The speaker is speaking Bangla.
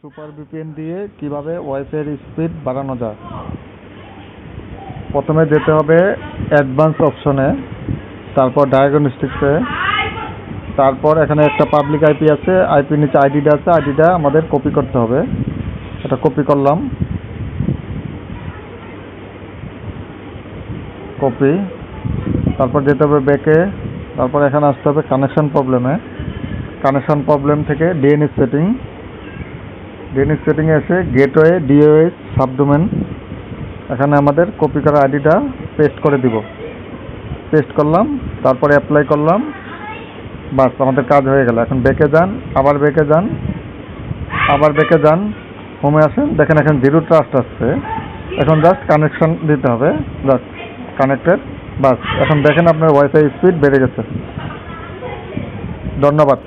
সুপার ভিপিএন দিয়ে কিভাবে ওয়াইফাইয়ের স্পিড বাড়ানো যায়। প্রথমে যেতে হবে অ্যাডভান্স অপশনে, তারপর ডায়াগনস্টিক্সে, তারপর এখানে একটা পাবলিক আইপি আছে, আইপির নিচে আইডিটা আছে, আইডিটা আমাদের কপি করতে হবে। এটা কপি করলাম, কপি। তারপর যেতে হবে ব্যাকে, তারপর এখানে আসতে হবে কানেকশন প্রবলেমে। কানেকশন প্রবলেম থেকে ডিএনএস সেটিংয়ে এসে গেটওয়ে ডিওএস সাবডোমেন, এখানে আমাদের কপি করা আইডিটা পেস্ট করে দিব। পেস্ট করলাম, তারপরে অ্যাপ্লাই করলাম, বাস আমাদের কাজ হয়ে গেল। এখন ব্যাকে যান, আবার ব্যাকে যান, হোমে আসেন, দেখেন এখন জিরো ট্রাস্ট আসছে। এখন জাস্ট কানেকশন দিতে হবে, জাস্ট কানেক্টেড, বাস। এখন দেখেন আপনার ওয়াইফাই স্পিড বেড়ে গেছে। ধন্যবাদ।